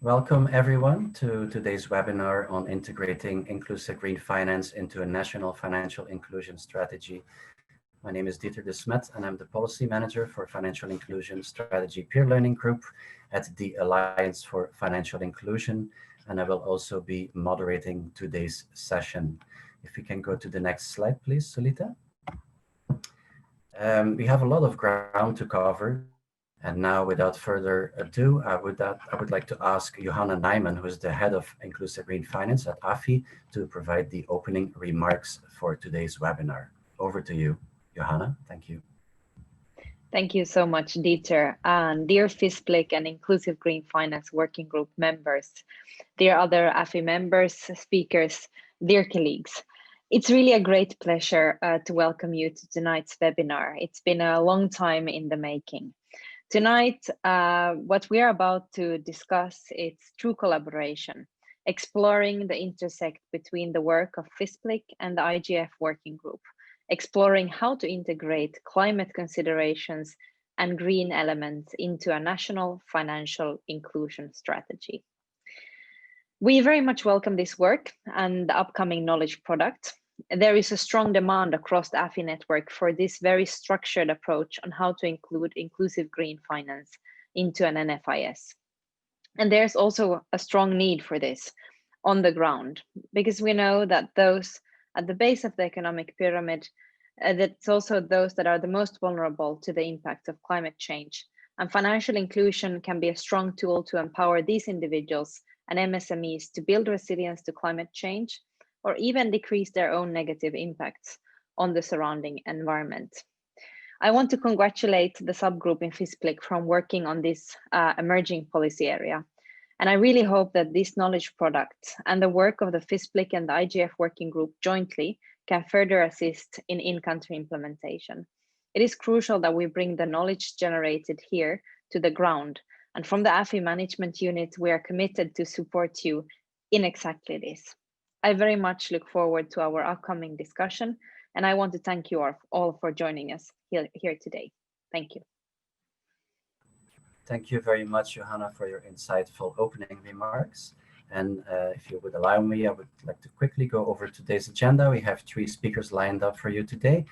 Welcome everyone to today's webinar on integrating inclusive green finance into a national financial inclusion strategy. My name is Dieter de Smet and I'm the Policy Manager for Financial Inclusion Strategy Peer Learning Group at the Alliance for Financial Inclusion, and I will also be moderating today's session. If we can go to the next slide, please, Solita. We have a lot of ground to cover. And now, without further ado, I would like to ask Johanna Nyman, who is the head of Inclusive Green Finance at AFI, to provide the opening remarks for today's webinar. Over to you, Johanna. Thank you. Thank you so much, Dieter. And dear FISPLG and Inclusive Green Finance Working Group members, dear other AFI members, speakers, dear colleagues. It's really a great pleasure to welcome you to tonight's webinar. It's been a long time in the making. Tonight, what we are about to discuss is true collaboration, exploring the intersect between the work of FISPLG and the IGF working group, exploring how to integrate climate considerations and green elements into a national financial inclusion strategy. We very much welcome this work and the upcoming knowledge product. There is a strong demand across the AFI network for this very structured approach on how to include inclusive green finance into an NFIS. And there's also a strong need for this on the ground, because we know that those at the base of the economic pyramid, that's also those that are the most vulnerable to the impact of climate change. And financial inclusion can be a strong tool to empower these individuals and MSMEs to build resilience to climate change, or even decrease their own negative impacts on the surrounding environment. I want to congratulate the subgroup in FISPLG from working on this emerging policy area. And I really hope that this knowledge product and the work of the FISPLG and the IGF working group jointly can further assist in in-country implementation. It is crucial that we bring the knowledge generated here to the ground. And from the AFI management unit, we are committed to support you in exactly this. I very much look forward to our upcoming discussion, and I want to thank you all for joining us here today. Thank you. Thank you very much, Johanna, for your insightful opening remarks. And if you would allow me, I would like to quickly go over today's agenda. We have 3 speakers lined up for you today.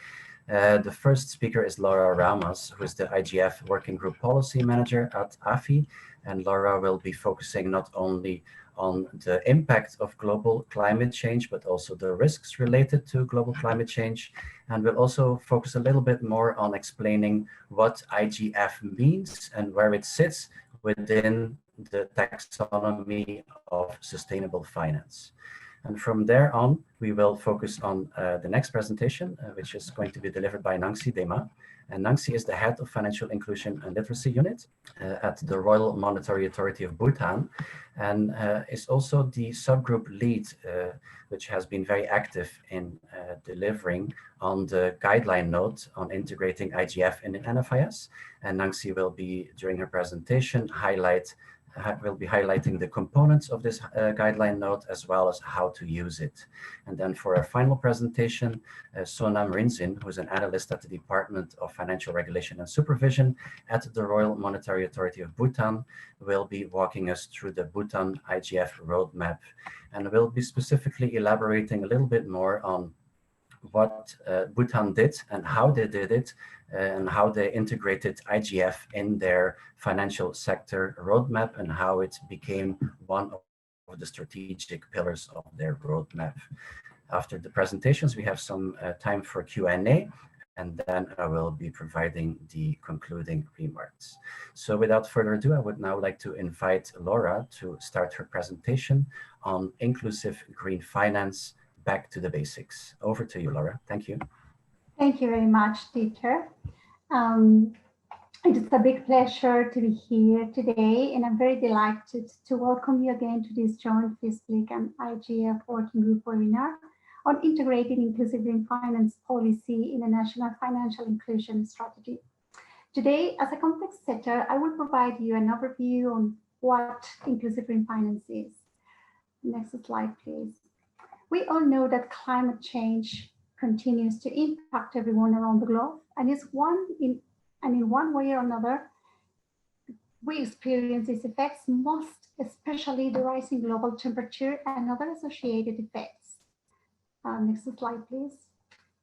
The first speaker is Laura Ramos, who is the IGF Working Group Policy Manager at AFI. And Laura will be focusing not only on the impact of global climate change, but also the risks related to global climate change. And we'll also focus a little bit more on explaining what IGF means and where it sits within the taxonomy of sustainable finance. And from there on, we will focus on the next presentation, which is going to be delivered by Nangsi Dema. And Nangsi is the head of Financial Inclusion and Literacy Unit at the Royal Monetary Authority of Bhutan, and is also the subgroup lead, which has been very active in delivering on the guideline note on integrating IGF in an NFIS. And Nangsi will be, during her presentation, will be highlighting the components of this guideline note as well as how to use it. And then for our final presentation, Sonam Rinzin, who is an analyst at the Department of Financial Regulation and Supervision at the Royal Monetary Authority of Bhutan, will be walking us through the Bhutan IGF roadmap, and will be specifically elaborating a little bit more on what Bhutan did and how they did it, and how they integrated IGF in their financial sector roadmap and how it became one of the strategic pillars of their roadmap. After the presentations, we have some time for Q&A, and then I will be providing the concluding remarks. So without further ado, I would now like to invite Laura to start her presentation on inclusive green finance, back to the basics. Over to you, Laura. Thank you. Thank you very much, Dieter. It is a big pleasure to be here today, and I'm very delighted to welcome you again to this joint FISPLG and IGF working group webinar on integrating inclusive green finance policy in a national financial inclusion strategy. Today, as a context setter, I will provide you an overview on what inclusive green finance is. Next slide, please. We all know that climate change continues to impact everyone around the globe, and in one way or another, we experience these effects most, especially the rising global temperature and other associated effects. Next slide, please.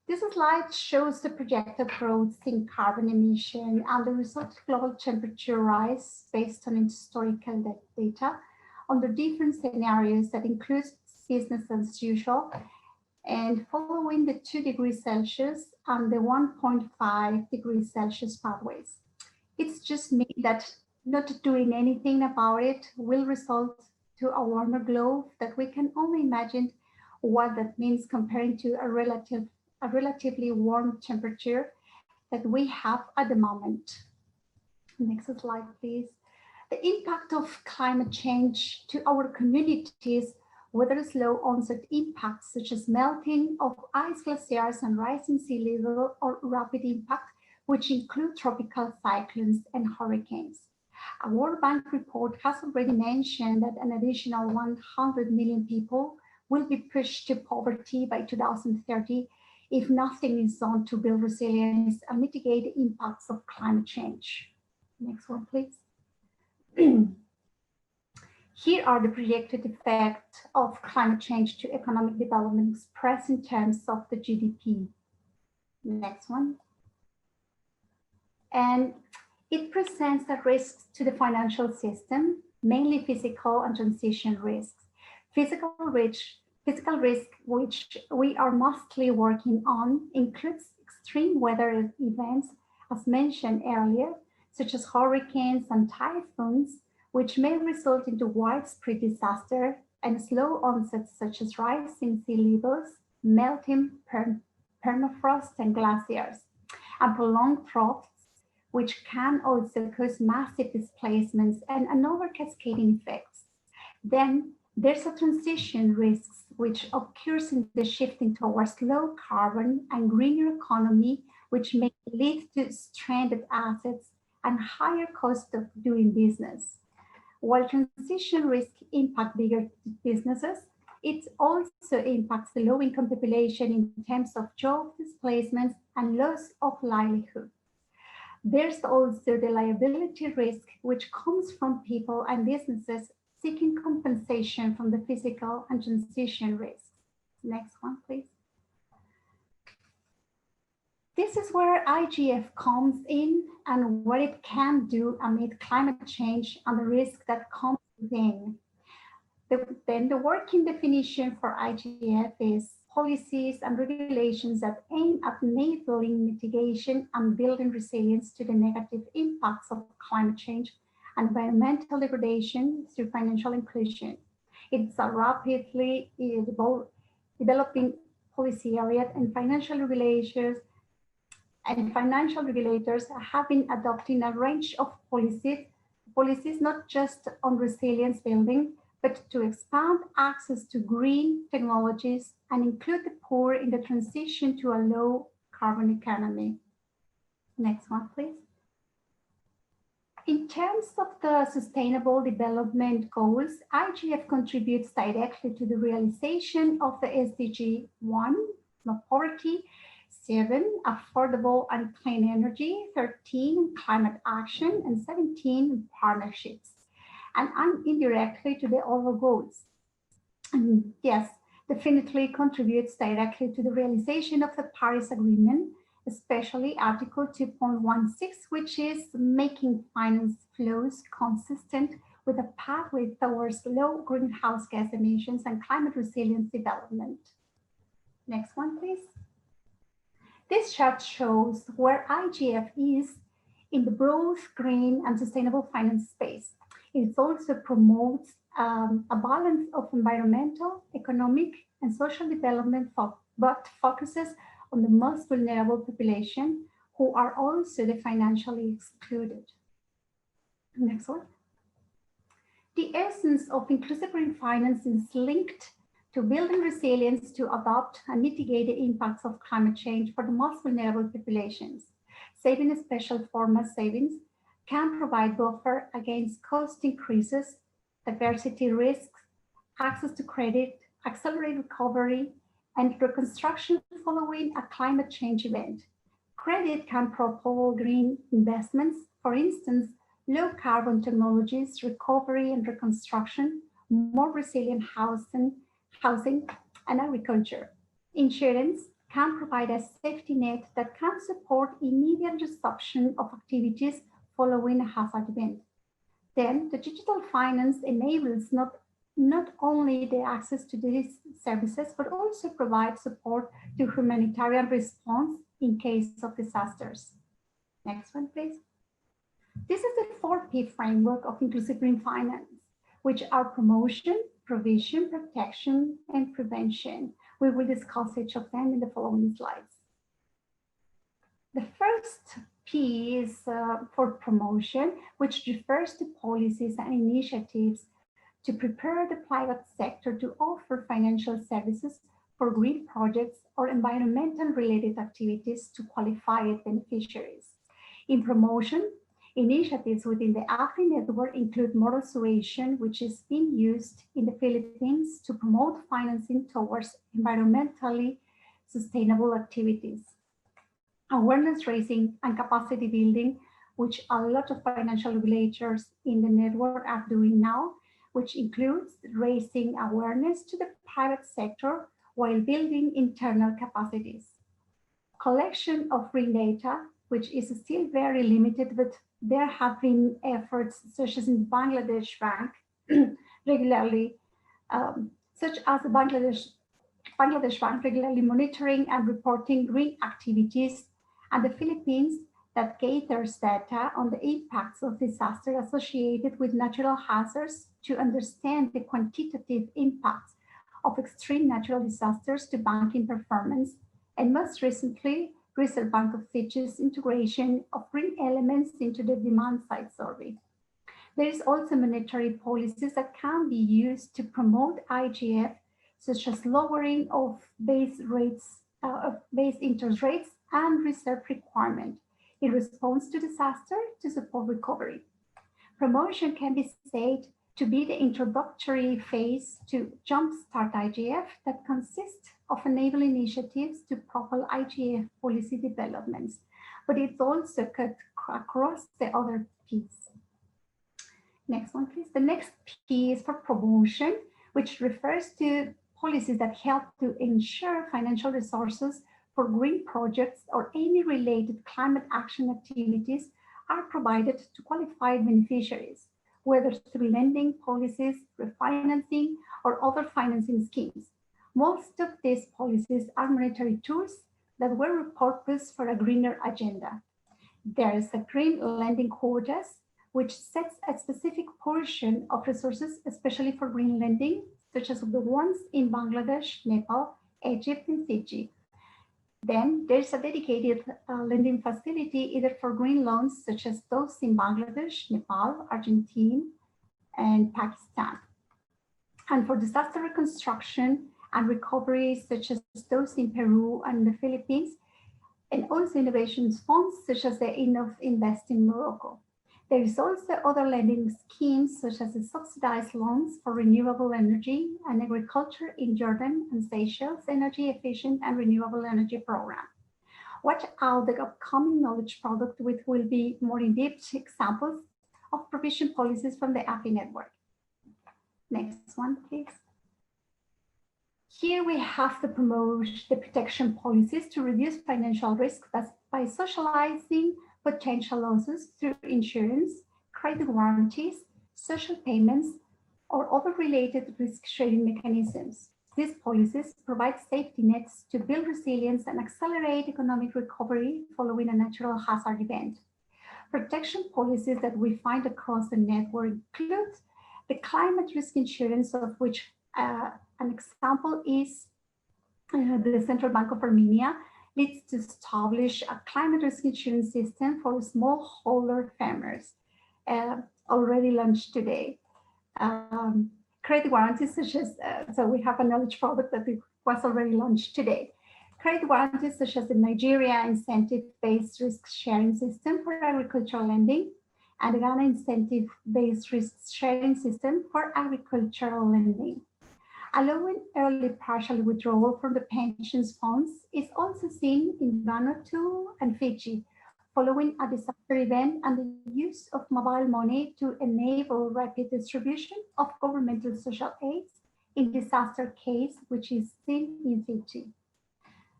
This slide shows the projected growth in carbon emission and the resulting global temperature rise based on historical data under different scenarios that includes business as usual and following the 2 degrees Celsius and the 1.5 degrees Celsius pathways. It's just me that not doing anything about it will result to a warmer globe that we can only imagine what that means comparing to a relatively warm temperature that we have at the moment. Next slide, please. The impact of climate change to our communities, whether slow onset impacts such as melting of ice glaciers and rising sea level, or rapid impact, which include tropical cyclones and hurricanes. A World Bank report has already mentioned that an additional 100 million people will be pushed to poverty by 2030 if nothing is done to build resilience and mitigate the impacts of climate change. Next one, please. Here are the projected effects of climate change to economic development expressed in terms of the GDP. Next one. And it presents the risks to the financial system, mainly physical and transition risks. Physical risk, which we are mostly working on, includes extreme weather events, as mentioned earlier, such as hurricanes and typhoons, which may result into widespread disaster, and slow onsets such as rising sea levels, melting permafrost and glaciers, and prolonged droughts, which can also cause massive displacements and other cascading effects. Then there's a transition risks, which occurs in the shifting towards low carbon and greener economy, which may lead to stranded assets and higher cost of doing business. While transition risk impact bigger businesses, it also impacts the low-income population in terms of job displacements and loss of livelihood. There's also the liability risk, which comes from people and businesses seeking compensation from the physical and transition risks. Next one, please. This is where IGF comes in and what it can do amid climate change and the risk that comes within. Then the working definition for IGF is policies and regulations that aim at enabling mitigation and building resilience to the negative impacts of climate change and environmental degradation through financial inclusion. It's a rapidly developing policy area, and financial regulators have been adopting a range of policies not just on resilience building, but to expand access to green technologies and include the poor in the transition to a low carbon economy. Next one, please. In terms of the Sustainable Development Goals, IGF contributes directly to the realization of the SDG 1, no poverty, 7, affordable and clean energy, 13, climate action, and 17, partnerships, and indirectly to the other goals. And yes, definitely contributes directly to the realization of the Paris Agreement, especially Article 2.16, which is making finance flows consistent with a pathway towards low greenhouse gas emissions and climate resilience development. Next one, please. This chart shows where IGF is in the broad green and sustainable finance space. It also promotes a balance of environmental, economic, and social development, but focuses on the most vulnerable population who are also the financially excluded. Next one. The essence of inclusive green finance is linked to building resilience to adopt and mitigate the impacts of climate change for the most vulnerable populations. Saving a special format savings can provide buffer against cost increases, diversity risks, access to credit, accelerate recovery, and reconstruction following a climate change event. Credit can propel green investments, for instance, low carbon technologies, recovery and reconstruction, more resilient housing, and agriculture. Insurance can provide a safety net that can support immediate resumption of activities following a hazard event. Then the digital finance enables not only the access to these services, but also provides support to humanitarian response in case of disasters. Next one, please. This is the 4P framework of inclusive green finance, which are promotion, provision, protection, and prevention. We will discuss each of them in the following slides. The first P is for promotion, which refers to policies and initiatives to prepare the private sector to offer financial services for green projects or environmental related activities to qualified beneficiaries. In promotion, initiatives within the AFI network include Model Suasion, which is being used in the Philippines to promote financing towards environmentally sustainable activities. Awareness raising and capacity building, which a lot of financial regulators in the network are doing now, which includes raising awareness to the private sector while building internal capacities. Collection of green data, which is still very limited, but there have been efforts such as in Bangladesh Bank regularly, Bangladesh Bank regularly monitoring and reporting green activities, and the Philippines that gathers data on the impacts of disaster associated with natural hazards to understand the quantitative impacts of extreme natural disasters to banking performance, and most recently, Reserve Bank of Fitch's integration of green elements into the demand side survey. There is also monetary policies that can be used to promote IGF, such as lowering of base interest rates and reserve requirement in response to disaster to support recovery. Promotion can be said to be the introductory phase to jumpstart IGF that consists of enabling initiatives to propel IGF policy developments, but it's also cut across the other P's. Next one, please. The next P is for promotion, which refers to policies that help to ensure financial resources for green projects or any related climate action activities are provided to qualified beneficiaries, whether through lending policies, refinancing, or other financing schemes. Most of these policies are monetary tools that were repurposed for a greener agenda. There is a green lending quotas, which sets a specific portion of resources, especially for green lending, such as the ones in Bangladesh, Nepal, Egypt, and Fiji. Then there's a dedicated lending facility either for green loans, such as those in Bangladesh, Nepal, Argentina, and Pakistan. And for disaster reconstruction and recovery, such as those in Peru and the Philippines, and also innovations funds, such as the Invest in Morocco. There is also other lending schemes, such as the subsidized loans for renewable energy and agriculture in Jordan and Seychelles Energy Efficient and Renewable Energy Program. Watch out the upcoming knowledge product, which will be more in-depth examples of provision policies from the AFI network. Next one, please. Here we have the protection policies to reduce financial risk by socializing potential losses through insurance, credit guarantees, social payments, or other related risk-sharing mechanisms. These policies provide safety nets to build resilience and accelerate economic recovery following a natural hazard event. Protection policies that we find across the network include the climate risk insurance, of which an example is the Central Bank of Armenia leads to establish a climate risk insurance system for smallholder farmers, already launched today. Credit guarantees such as, so we have a knowledge product that was already launched today. Credit guarantees such as the Nigeria incentive-based risk-sharing system for agricultural lending and the Ghana incentive-based risk-sharing system for agricultural lending. Allowing early partial withdrawal from the pensions funds is also seen in Vanuatu and Fiji following a disaster event and the use of mobile money to enable rapid distribution of governmental social aids in disaster case, which is still in situ.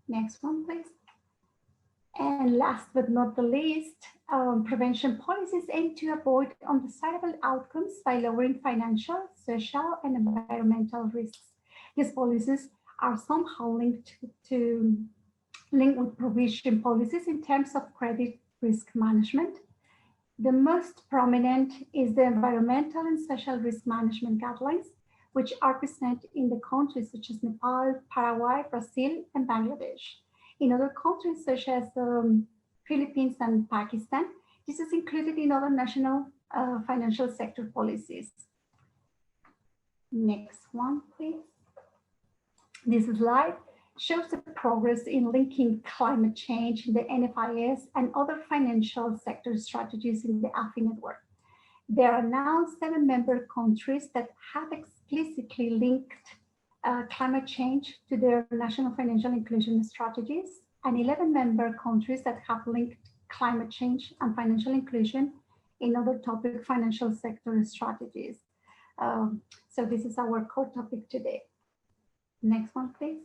Next one, please. And last but not the least, prevention policies aim to avoid undesirable outcomes by lowering financial, social, and environmental risks. These policies are somehow linked with provision policies in terms of credit risk management. The most prominent is the environmental and social risk management guidelines, which are present in the countries such as Nepal, Paraguay, Brazil, and Bangladesh. In other countries such as Philippines and Pakistan, this is included in other national financial sector policies. Next one, please. This slide shows the progress in linking climate change in the NFIS and other financial sector strategies in the AFI network. There are now 7 member countries that have explicitly linked climate change to their national financial inclusion strategies, and 11 member countries that have linked climate change and financial inclusion in other topic financial sector strategies. So this is our core topic today. Next one, please.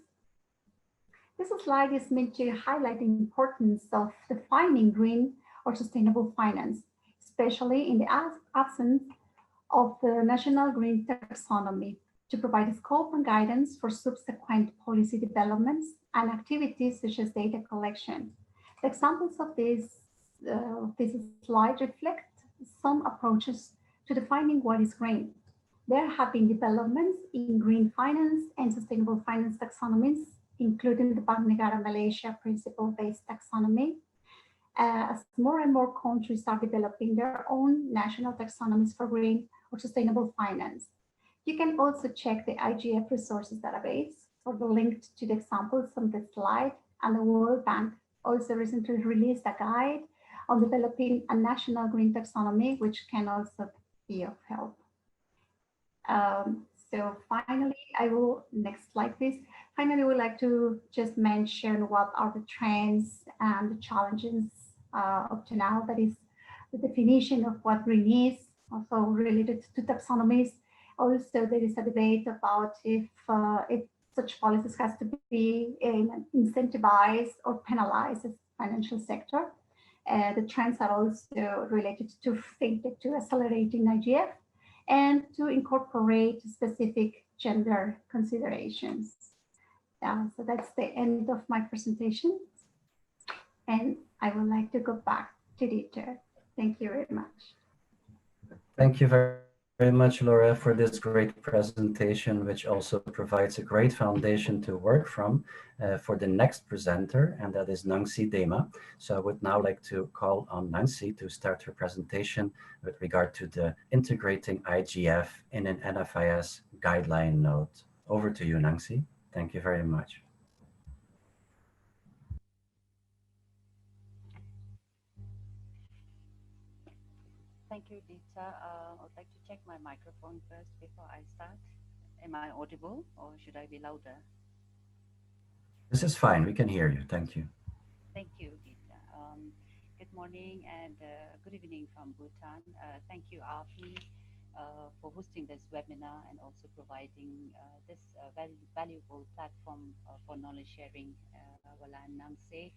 This slide is meant to highlight the importance of defining green or sustainable finance, especially in the absence of the national green taxonomy, to provide scope and guidance for subsequent policy developments and activities such as data collection. The examples of this slide reflect some approaches to defining what is green. There have been developments in green finance and sustainable finance taxonomies, including the Bank Negara Malaysia principle-based taxonomy, as more and more countries are developing their own national taxonomies for green or sustainable finance. You can also check the IGF resources database for the link to the examples on the slide, and the World Bank also recently released a guide on developing a national green taxonomy, which can also be of help. So finally, next slide please. Finally, I would like to just mention what are the trends and the challenges up to now. That is the definition of what green is, also related to taxonomies. Also, there is a debate about if such policies has to be incentivized or penalized as financial sector. The trends are also related to fintech, to accelerating IGF, and to incorporate specific gender considerations. So that's the end of my presentation. And I would like to go back to Dieter. Thank you very much. Thank you very much, Laura, for this great presentation, which also provides a great foundation to work from for the next presenter, and that is Nangsi Dema. So I would now like to call on Nangsi to start her presentation with regard to the integrating IGF in an NFIS guideline note. Over to you, Nangsi. Thank you very much. Thank you, Dita. I would like to check my microphone first before I start. Am I audible, or should I be louder? This is fine. We can hear you. Thank you. Thank you, Dita. Good morning and good evening from Bhutan. Thank you, AFI, for hosting this webinar and also providing this very valuable platform for knowledge sharing. Well, I'm Nangsi,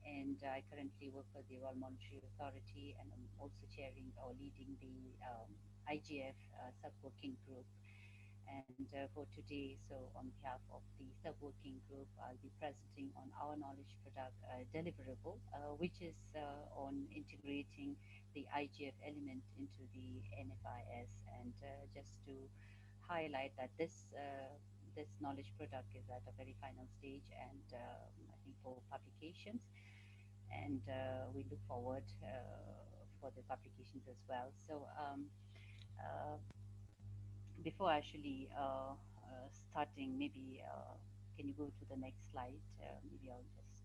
and I currently work for the World Monetary Authority, and I'm also chairing or leading the IGF sub-working group. And for today, so on behalf of the sub-working group, I'll be presenting on our knowledge product deliverable, which is on integrating the IGF element into the NFIS. And just to highlight that this knowledge product is at a very final stage, and I think for publications, and we look forward for the publications as well. So before actually starting, maybe can you go to the next slide? Maybe I'll just,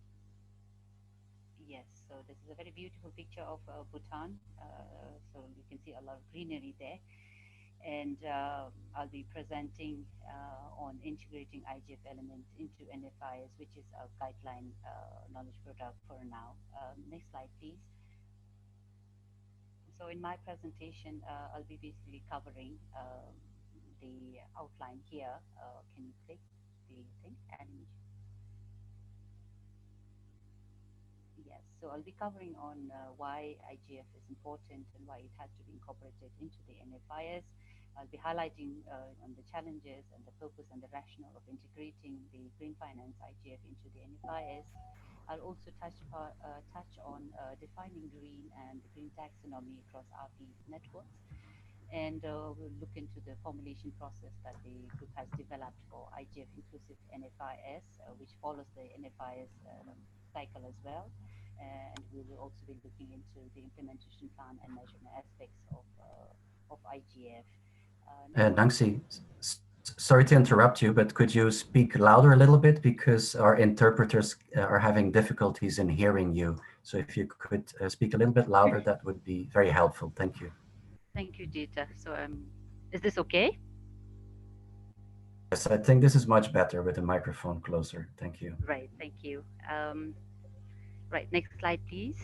yes, so this is a very beautiful picture of Bhutan. So you can see a lot of greenery there. And I'll be presenting on integrating IGF elements into NFIS, which is a guideline knowledge product for now. Next slide, please. So in my presentation, I'll be basically covering the outline here. Can you click the thing? Animation. Yes, so I'll be covering on why IGF is important and why it had to be incorporated into the NFIS. I'll be highlighting on the challenges and the purpose and the rationale of integrating the green finance IGF into the NFIS. I'll also touch on defining green and the green taxonomy across RP networks. And we'll look into the formulation process that the group has developed for IGF Inclusive NFIS, which follows the NFIS cycle as well. And we will also be looking into the implementation plan and measurement aspects of IGF. Nangsi, sorry to interrupt you, but could you speak louder a little bit, because our interpreters are having difficulties in hearing you. So if you could speak a little bit louder, that would be very helpful. Thank you. Thank you, Dita. So is this okay? Yes, I think this is much better with the microphone closer. Thank you. Right, thank you. Right, next slide, please.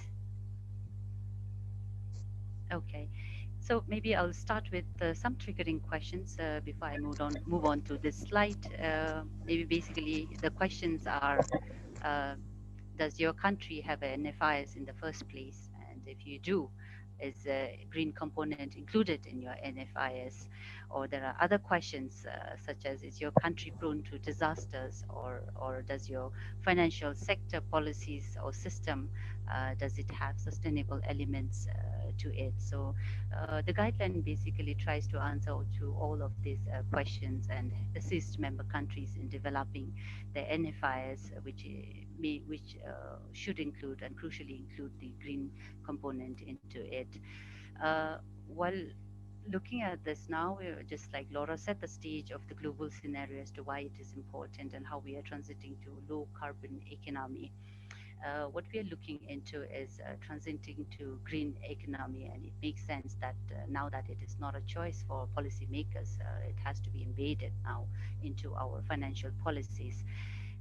Okay, so maybe I'll start with some triggering questions before I move on to this slide. Maybe basically the questions are, does your country have an NFIS in the first place? And if you do, is a green component included in your NFIS? Or there are other questions such as, is your country prone to disasters, or does your financial sector policies or system, does it have sustainable elements to it? So the guideline basically tries to answer to all of these questions and assist member countries in developing the NFIS, which should include and crucially include the green component into it. While looking at this now, we're just like Laura set the stage of the global scenario as to why it is important and how we are transiting to low carbon economy. What we are looking into is transiting to green economy, and it makes sense that now that it is not a choice for policymakers, it has to be embedded now into our financial policies.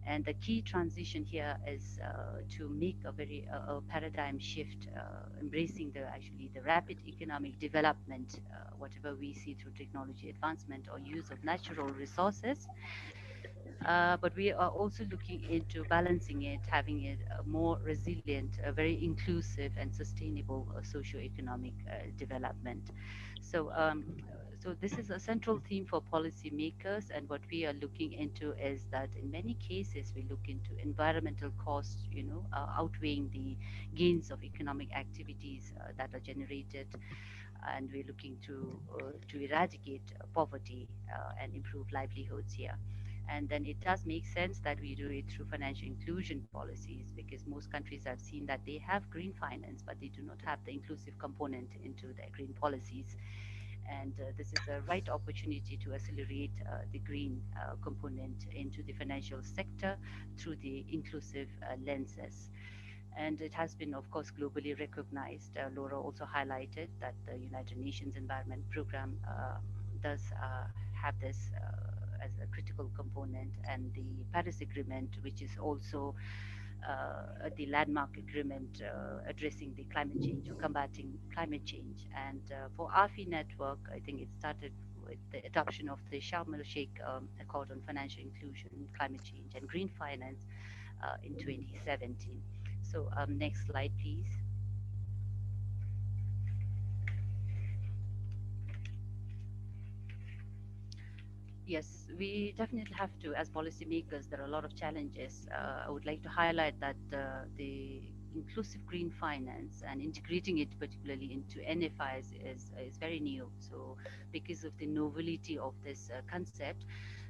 And the key transition here is to make a very paradigm shift, embracing the rapid economic development, whatever we see through technology advancement or use of natural resources. But we are also looking into balancing it, having it a more resilient, a very inclusive and sustainable socio-economic development. So this is a central theme for policymakers, and what we are looking into is that in many cases we look into environmental costs, outweighing the gains of economic activities that are generated, and we're looking to eradicate poverty and improve livelihoods here. And then it does make sense that we do it through financial inclusion policies, because most countries have seen that they have green finance, but they do not have the inclusive component into their green policies. And this is a right opportunity to accelerate the green component into the financial sector through the inclusive lenses. And it has been, of course, globally recognized. Laura also highlighted that the United Nations Environment Program does have this as a critical component, and the Paris Agreement, which is also the landmark agreement addressing the climate change or combating climate change. And for AFI network, I think it started with the adoption of the Sharm el-Sheikh Accord on Financial Inclusion, Climate Change and Green Finance in 2017. So next slide, please. Yes, we definitely have to, as policymakers, there are a lot of challenges. I would like to highlight that the inclusive green finance and integrating it particularly into NFIs is very new. So because of the novelty of this concept,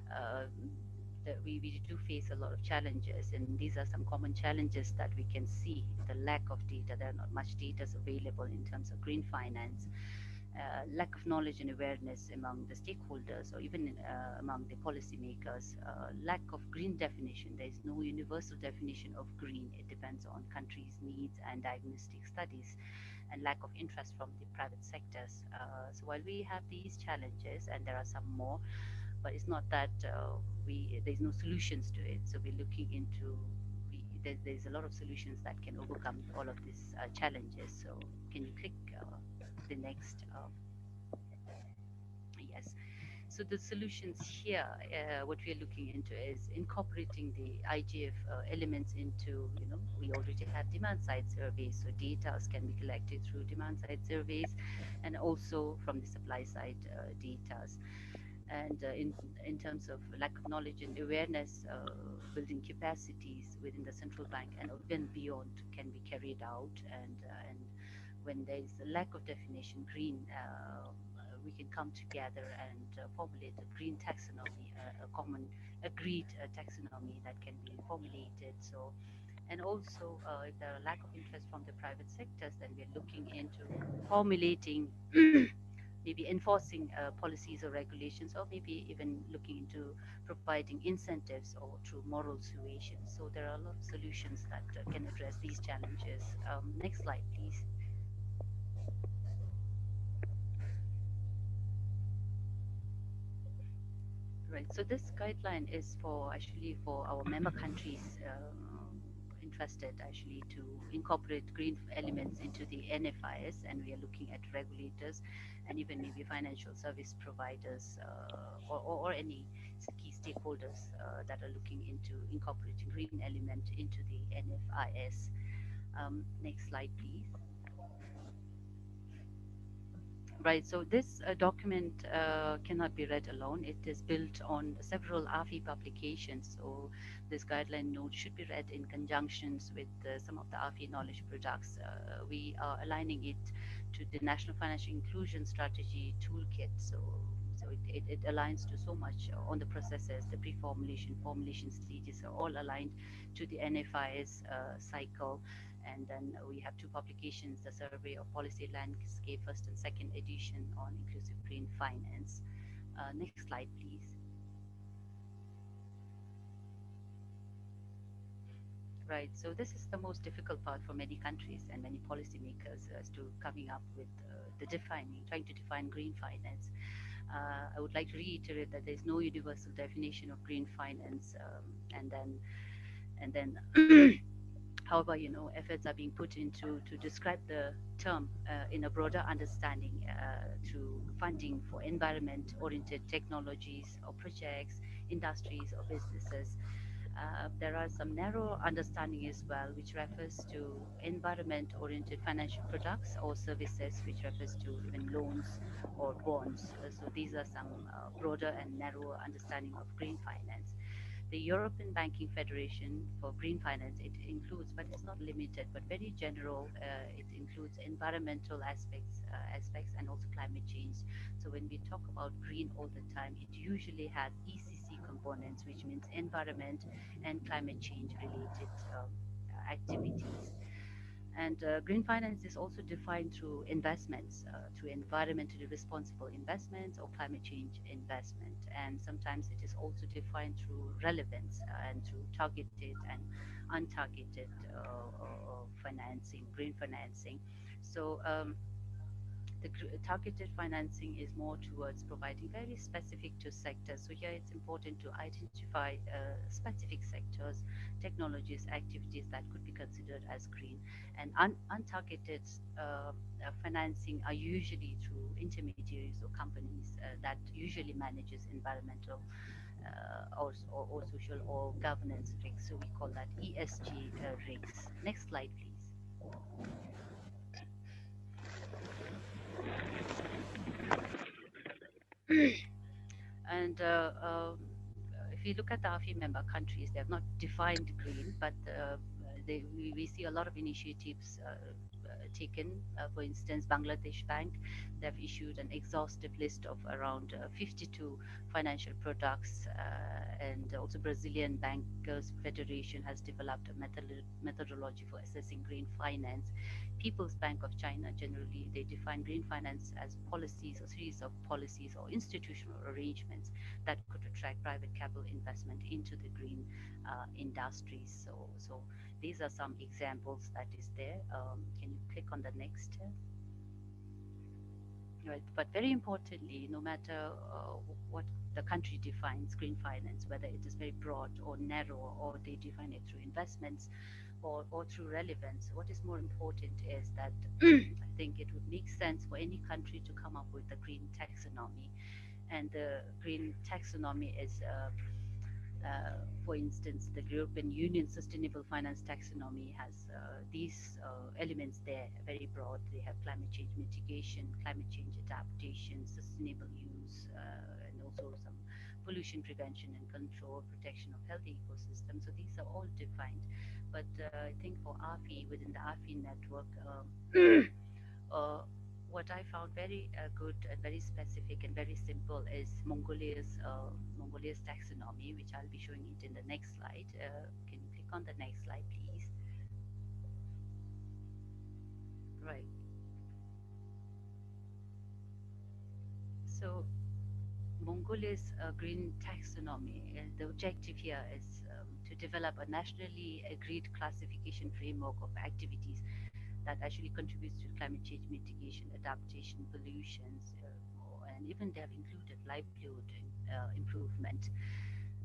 that we do face a lot of challenges, and these are some common challenges that we can see. The lack of data, there are not much data available in terms of green finance. Lack of knowledge and awareness among the stakeholders or even among the policymakers, lack of green definition. There is no universal definition of green. It depends on countries' needs and diagnostic studies, and lack of interest from the private sectors. So while we have these challenges, and there are some more, but it's not that there's no solutions to it. So we're looking into, there's a lot of solutions that can overcome all of these challenges. So can you click the next. Yes. So the solutions here, what we are looking into is incorporating the IGF elements into, we already have demand side surveys, so data can be collected through demand side surveys and also from the supply side data. And in terms of lack of knowledge and awareness, building capacities within the central bank and even beyond can be carried out. And when there is a lack of definition, green, we can come together and formulate a green taxonomy, a common agreed taxonomy that can be formulated. So, and also if there are lack of interest from the private sectors, then we're looking into formulating maybe enforcing policies or regulations, or maybe even looking into providing incentives or through moral suasion. So there are a lot of solutions that can address these challenges. Next slide, please. Right. So this guideline is for actually for our member countries interested actually to incorporate green elements into the NFIS, and we are looking at regulators and even maybe financial service providers or any key stakeholders that are looking into incorporating green element into the NFIS. Next slide, please. Right, so this document cannot be read alone. It is built on several AFI publications. So this guideline note should be read in conjunctions with some of the AFI knowledge products. We are aligning it to the National Financial Inclusion Strategy Toolkit. So it aligns to so much on the processes, the pre-formulation, formulation stages are all aligned to the NFIS cycle. And then we have two publications, the Survey of Policy Landscape, first and second edition on inclusive green finance. Next slide, please. Right, so this is the most difficult part for many countries and many policymakers as to coming up with trying to define green finance. I would like to reiterate that there is no universal definition of green finance, and then however, efforts are being put into to describe the term in a broader understanding through funding for environment-oriented technologies or projects, industries or businesses. There are some narrow understanding as well, which refers to environment-oriented financial products or services, which refers to even loans or bonds. So these are some broader and narrower understanding of green finance. The European Banking Federation for Green Finance, it includes, but it's not limited, but very general. It includes environmental aspects and also climate change. So when we talk about green all the time, it usually has ECC components, which means environment and climate change related activities. And green finance is also defined through investments, through environmentally responsible investments or climate change investment. And sometimes it is also defined through relevance and through targeted and untargeted financing, green financing. So the targeted financing is more towards providing very specific to sectors. So here it's important to identify specific sectors, technologies, activities that could be considered as green. And untargeted financing are usually through intermediaries or companies that usually manages environmental or social or governance risks. So we call that ESG risks. Next slide, please. And if you look at the AFI member countries, they have not defined green, but we see a lot of initiatives taken. For instance, Bangladesh Bank, they've issued an exhaustive list of around 52 financial products, and also Brazilian Bankers Federation has developed a methodology for assessing green finance. People's Bank of China, generally, they define green finance as policies or series of policies or institutional arrangements that could attract private capital investment into the green industries. So these are some examples that is there. Can you click on the next? Right, but very importantly, no matter what the country defines green finance, whether it is very broad or narrow, or they define it through investments or through relevance. What is more important is that I think it would make sense for any country to come up with a green taxonomy. And the green taxonomy is for instance, the European Union Sustainable Finance Taxonomy has these elements there, very broad. They have climate change mitigation, climate change adaptation, sustainable use, and also some pollution prevention and control, protection of healthy ecosystems. So these are all defined. But I think for AFI, within the AFI network, what I found very good and very specific and very simple is Mongolia's taxonomy, which I'll be showing it in the next slide. Can you click on the next slide, please? Right. So Mongolia's green taxonomy, the objective here is to develop a nationally agreed classification framework of activities that actually contributes to climate change mitigation, adaptation, pollutions, and even they have included livelihood improvement.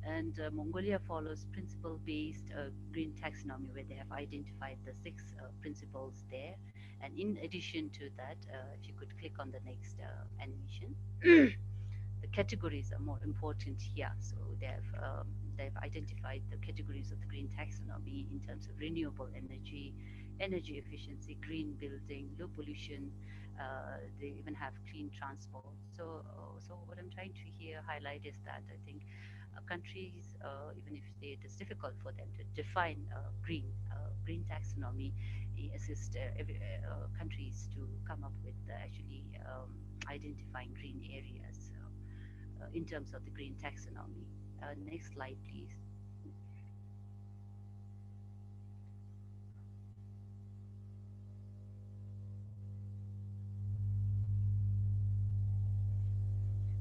And Mongolia follows principle-based green taxonomy, where they have identified the 6 principles there. And in addition to that, if you could click on the next animation, the categories are more important here. So they've identified the categories of the green taxonomy in terms of renewable energy, energy efficiency, green building, low pollution. They even have clean transport. So what I'm trying to here highlight is that I think countries, even if it is difficult for them to define green taxonomy, assist countries to come up with actually identifying green areas in terms of the green taxonomy. Next slide, please.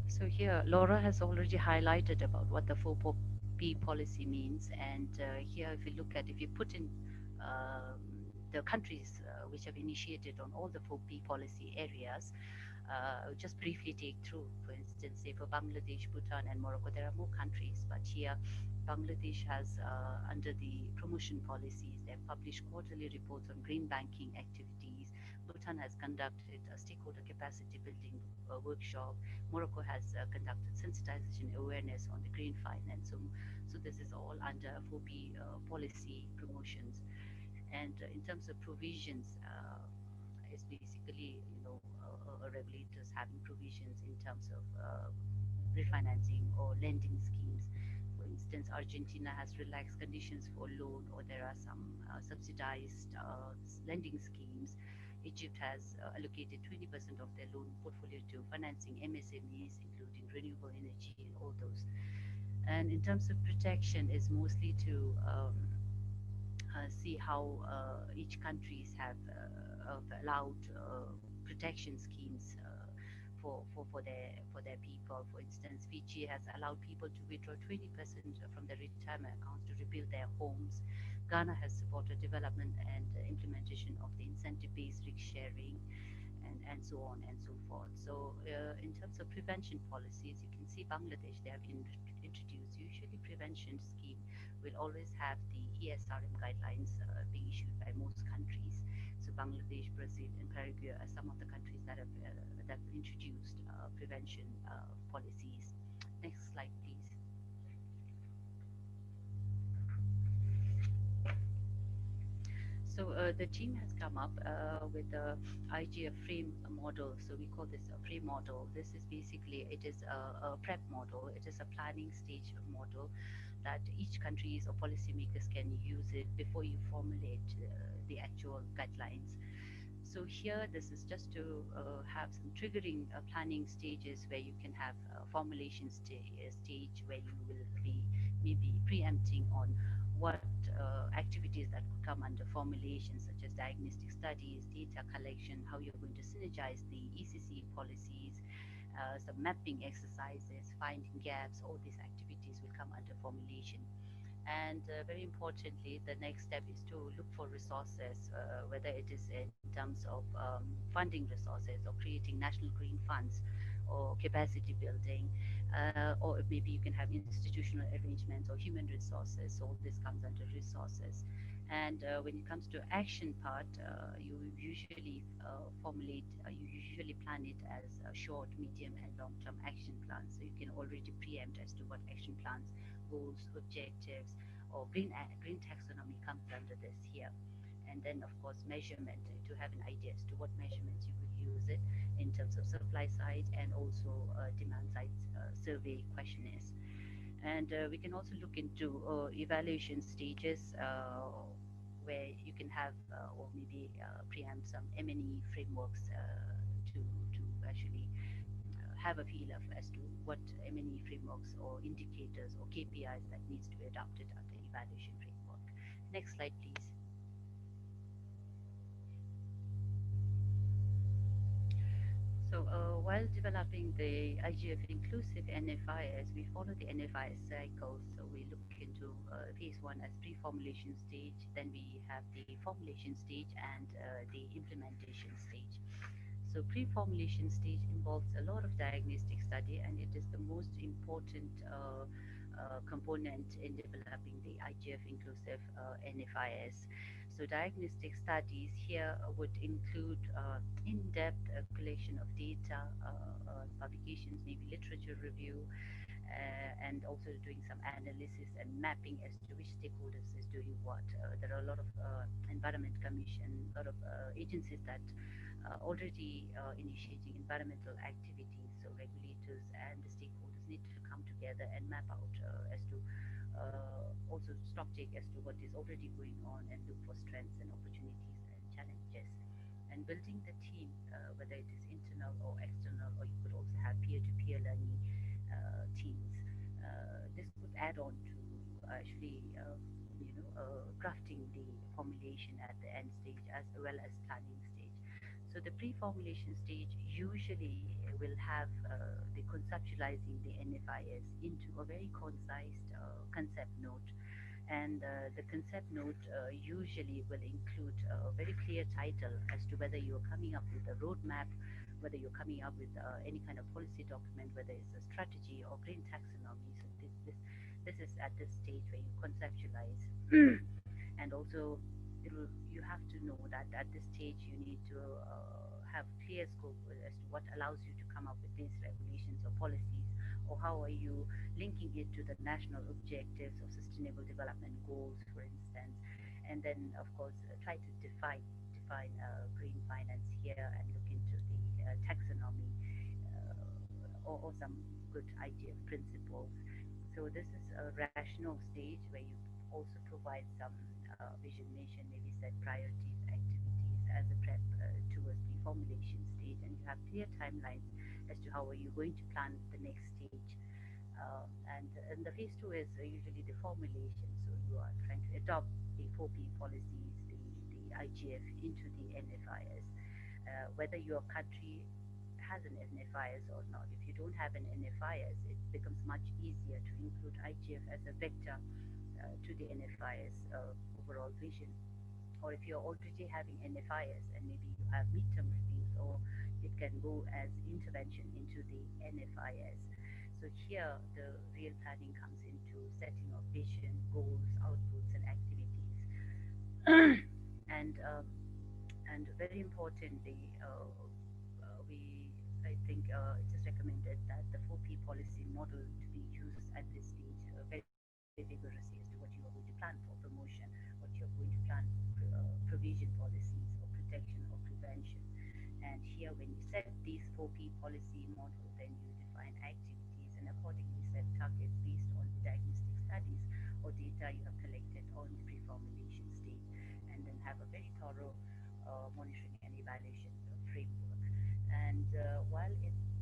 So here, Laura has already highlighted about what the 4P policy means. And here, if you put in the countries which have initiated on all the 4P policy areas, I'll just briefly take through. For instance, say for Bangladesh, Bhutan, and Morocco, there are more countries, but here Bangladesh has, under the promotion policies, they have published quarterly reports on green banking activities. Bhutan has conducted a stakeholder capacity building workshop. Morocco has conducted sensitization awareness on the green finance. So this is all under 4P policy promotions. And in terms of provisions, it's basically, regulators having provisions in terms of refinancing or lending schemes. For instance, Argentina has relaxed conditions for loan, or there are some subsidized lending schemes. Egypt has allocated 20% of their loan portfolio to financing MSMEs, including renewable energy and all those. And in terms of protection, is mostly to see how each countries have allowed protection schemes for their people. For instance, Fiji has allowed people to withdraw 20% from their retirement accounts to rebuild their homes. Ghana has supported development and implementation of the incentive-based risk sharing, and so on and so forth. So in terms of prevention policies, you can see Bangladesh, they have introduced, usually prevention scheme will always have the ESRM guidelines being issued by most countries. So Bangladesh, Brazil, and Paraguay are some of the countries that have introduced prevention policies. Next slide, please. So the team has come up with the IGF frame model. So we call this a frame model. This is basically, it is a prep model. It is a planning stage model that each countries or policymakers can use it before you formulate the actual guidelines. So here, this is just to have some triggering planning stages where you can have a formulation stage where you will be maybe preempting on what activities that could come under formulation, such as diagnostic studies, data collection, how you're going to synergize the ECC policies, some mapping exercises, finding gaps. All these activities will come under formulation. And very importantly, the next step is to look for resources, whether it is in terms of funding resources or creating national green funds or capacity building. or maybe you can have institutional arrangements or human resources. So all this comes under resources. And when it comes to action part, you usually formulate, you usually plan it as a short, medium, and long-term action plans. So you can already preempt as to what action plans, goals, objectives, or green taxonomy comes under this here. And then, of course, measurement to have an idea as to what measurements you will use it in terms of supply side and also demand side survey questionnaires. And we can also look into evaluation stages where you can have or maybe preempt some M&E frameworks to actually have a feel of as to what M&E frameworks or indicators or KPIs that needs to be adopted under evaluation framework. Next slide, please. So while developing the IGF inclusive NFIS, we follow the NFIS cycle. So we look into phase one as pre-formulation stage, then we have the formulation stage and the implementation stage. So pre-formulation stage involves a lot of diagnostic study, and it is the most important component in developing the IGF inclusive NFIS. So diagnostic studies here would include in-depth collection of data, publications, maybe literature review, and also doing some analysis and mapping as to which stakeholders is doing what. There are a lot of environment commission, a lot of agencies that already initiating environmental activities. So regulators and the stakeholders need to come together and map out as to also stock take as to what is already going on and look for strengths and opportunities and challenges. And building the team, whether it is internal or external, or you could also have peer-to-peer learning teams. This could add on to actually, crafting the formulation at the end stage as well as planning stage. So the pre-formulation stage usually will have the conceptualizing the NFIS into a very concise concept note. And the concept note usually will include a very clear title as to whether you're coming up with a roadmap, whether you're coming up with any kind of policy document, whether it's a strategy or green taxonomy. So this is at this stage where you conceptualize. And also you have to know that at this stage you need to have clear scope as to what allows you to come up with these regulations or policies, or how are you linking it to the national objectives of sustainable development goals, for instance. And then of course try to define green finance here and look into the taxonomy or some good idea principles. So this is a rational stage where you also provide some vision, mission, maybe set priorities, activities as a prep towards the formulation stage, and you have clear timelines as to how are you going to plan the next stage. And the phase two is usually the formulation. So you are trying to adopt the 4P policies, the IGF into the NFIS, whether your country has an NFIS or not. If you don't have an NFIS, it becomes much easier to include IGF as a vector to the NFIS overall vision. Or if you're already having NFIS and maybe you have midterm reviews, or it can go as intervention into the NFIS. So here the real planning comes into setting of vision, goals, outputs, and activities. And very importantly, I think it is recommended that the 4P policy model to be used at this stage very vigorously as to what you are going to plan for promotion, what you're going to plan for provision policies or protection or prevention. And here when you set these 4P policy model, then you define activities and accordingly set targets based on the diagnostic studies or data you have collected on the pre-formulation stage, and then have a very thorough monitoring and evaluation framework. And while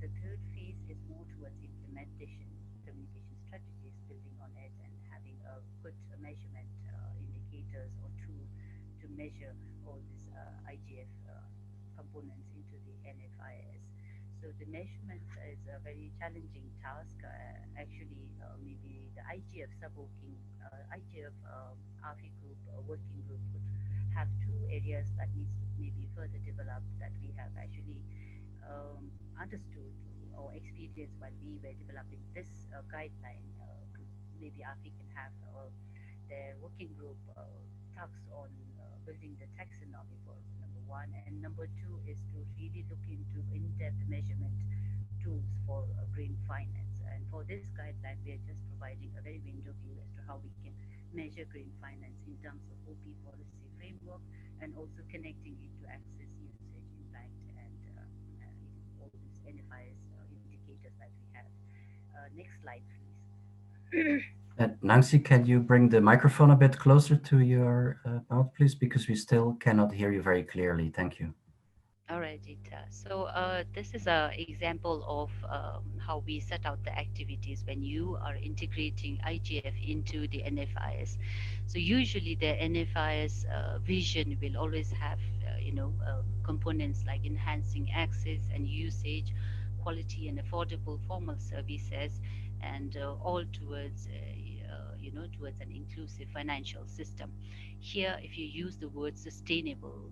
the third phase is more towards implementation, communication strategies, building on it and having a good measurement indicators or tool to measure all these IGF components into the NFIS. So the measurements is a very challenging task. Actually, maybe the IGF IGF AFI group working group could have two areas that needs to maybe further developed, that we have actually understood or experience while we were developing this guideline. Maybe AFI can have their working group talks on building the taxonomy for number one, and number two is to really look into in-depth measurement tools for green finance. And for this guideline, we are just providing a very window view as to how we can measure green finance in terms of OP policy framework, and also connecting it to access, usage, impact, and all these NFIs indicators that we have. Next slide, please. Nangsi, can you bring the microphone a bit closer to your mouth, please? Because we still cannot hear you very clearly. Thank you. All right, Gita. So this is an example of how we set out the activities when you are integrating IGF into the NFIS. So usually the NFIS vision will always have, components like enhancing access and usage, quality and affordable formal services, and all towards towards an inclusive financial system. Here, if you use the word sustainable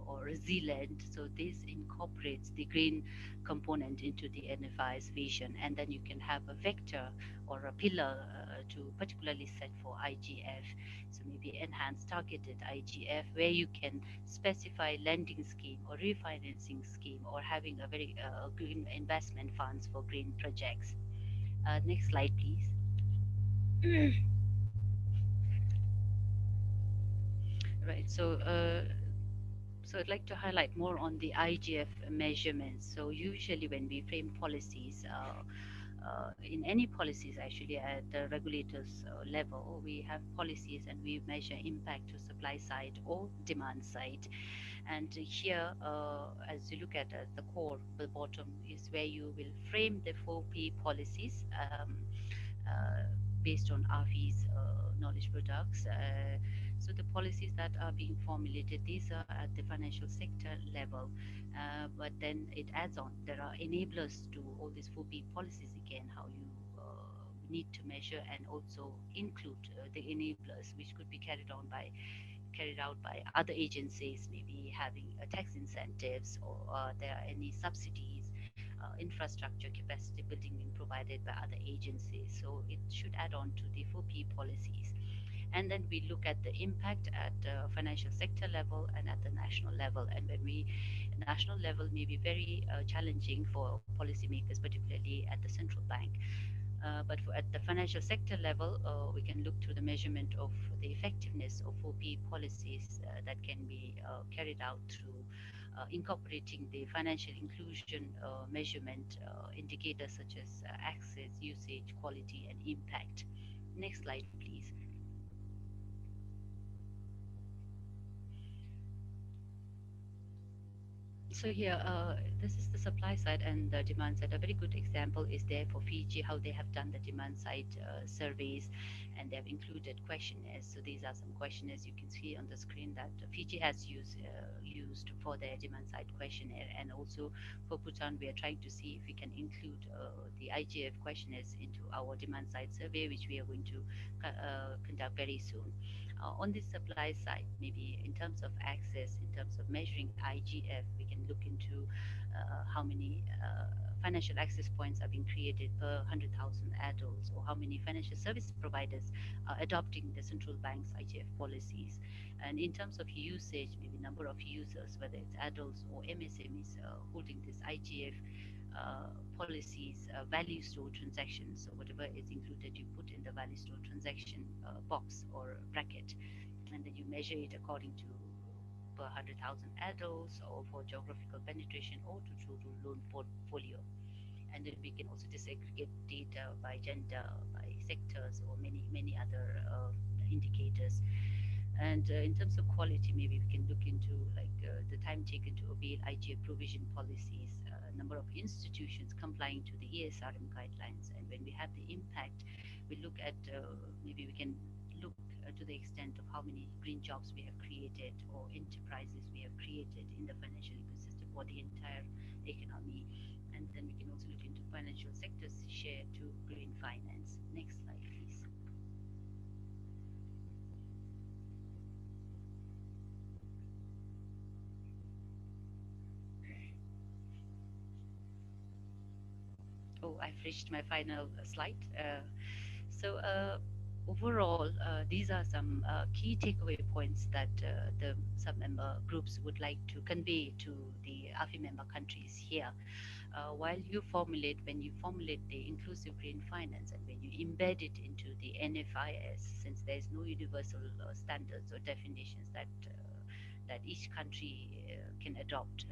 or resilient, so this incorporates the green component into the NFI's vision, and then you can have a vector or a pillar to particularly set for IGF. So maybe enhanced targeted IGF, where you can specify lending scheme or refinancing scheme, or having a very green investment funds for green projects. Next slide, please. Right. So I'd like to highlight more on the IGF measurements. So usually when we frame policies, in any policies actually at the regulators level, we have policies and we measure impact to supply side or demand side. And here, as you look at the core, the bottom is where you will frame the 4P policies based on AFI's knowledge products. So the policies that are being formulated, these are at the financial sector level, but then it adds on. There are enablers to all these 4P policies again, how you need to measure and also include the enablers, which could be carried out by other agencies, maybe having tax incentives, or there are any subsidies, infrastructure capacity building being provided by other agencies. So it should add on to the 4P policies. And then we look at the impact at financial sector level and at the national level. And when we national level may be very challenging for policymakers, particularly at the central bank. But at the financial sector level, we can look to the measurement of the effectiveness of 4P policies that can be carried out through incorporating the financial inclusion measurement indicators such as access, usage, quality, and impact. Next slide, please. So here, this is the supply side and the demand side. A very good example is there for Fiji, how they have done the demand side surveys, and they have included questionnaires. So these are some questionnaires you can see on the screen that Fiji has used for their demand side questionnaire. And also for Bhutan, we are trying to see if we can include the IGF questionnaires into our demand side survey, which we are going to conduct very soon. On the supply side, maybe in terms of access, in terms of measuring IGF, we can look into how many financial access points are being created per 100,000 adults, or how many financial service providers are adopting the central bank's IGF policies. And in terms of usage, maybe number of users, whether it's adults or MSMEs holding this IGF policies, value store transactions. So whatever is included, you put in the value store transaction box or bracket, and then you measure it according to per 100,000 adults, or for geographical penetration, or to total loan portfolio. And then we can also disaggregate data by gender, by sectors, or many other indicators. And in terms of quality, maybe we can look into like the time taken to obey IGF provision policies, number of institutions complying to the ESRM guidelines. And when we have the impact, we look at maybe we can look to the extent of how many green jobs we have created, or enterprises we have created in the financial ecosystem for the entire economy. And then we can also look into financial sector's share to green finance. Next slide, please. Oh, I've reached my final slide. So overall, these are some key takeaway points that the sub-member groups would like to convey to the AFI member countries here. When you formulate the inclusive green finance and when you embed it into the NFIS, since there is no universal standards or definitions that each country can adopt.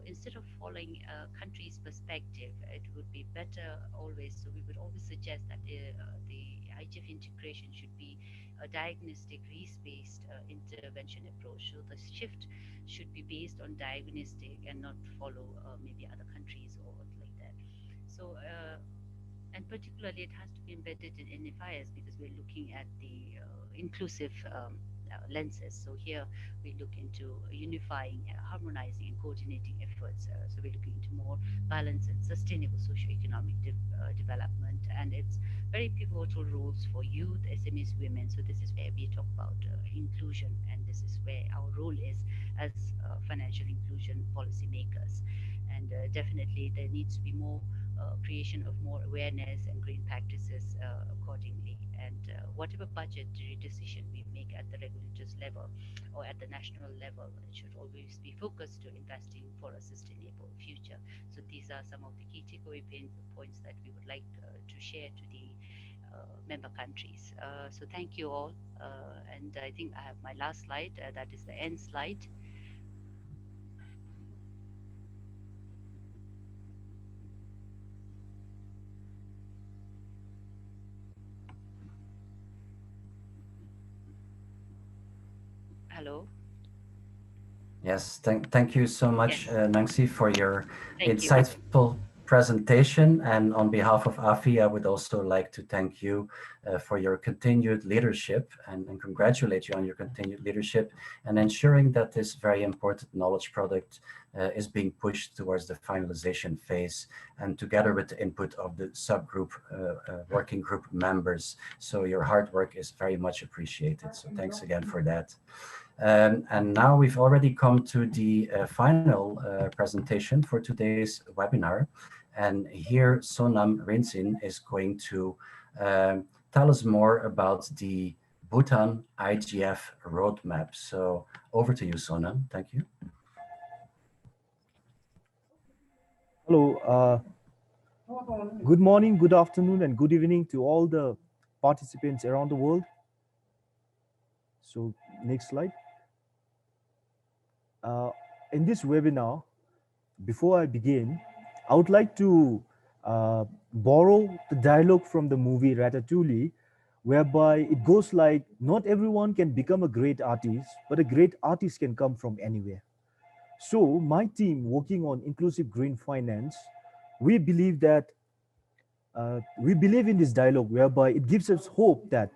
Instead of following a country's perspective, it would be better always. So we would always suggest that the IGF integration should be a diagnostic risk-based intervention approach. So the shift should be based on diagnostic and not follow maybe other countries or like that. So and particularly it has to be embedded in NFIS because we're looking at the inclusive lenses. So here we look into unifying, harmonizing, and coordinating efforts. So we're looking into more balanced and sustainable socio-economic development, and it's very pivotal roles for youth, SMEs, women. So this is where we talk about inclusion, and this is where our role is as financial inclusion policymakers. And definitely there needs to be more creation of more awareness and green practices accordingly. And whatever budgetary decision we make at the regulators level or at the national level, it should always be focused to investing for a sustainable future. So these are some of the key takeaway points that we would like to share to the member countries. So thank you all. And I think I have my last slide. That is the end slide. Hello. Yes, thank you so much, Yes. Nangsi, for your Thank you. insightful presentation. And on behalf of AFI, I would also like to thank you for your continued leadership and congratulate you on your continued leadership and ensuring that this very important knowledge product is being pushed towards the finalization phase and together with the input of the subgroup working group members. So your hard work is very much appreciated. So thanks again for that. And now we've already come to the final presentation for today's webinar. And here Sonam Rinzin is going to tell us more about the Bhutan IGF roadmap. So over to you, Sonam. Thank you. Hello. Good morning, good afternoon, and good evening to all the participants around the world. So next slide. In this webinar, before I begin, I would like to borrow the dialogue from the movie Ratatouille, whereby it goes like, not everyone can become a great artist, but a great artist can come from anywhere. So my team working on inclusive green finance, we believe that we believe in this dialogue whereby it gives us hope that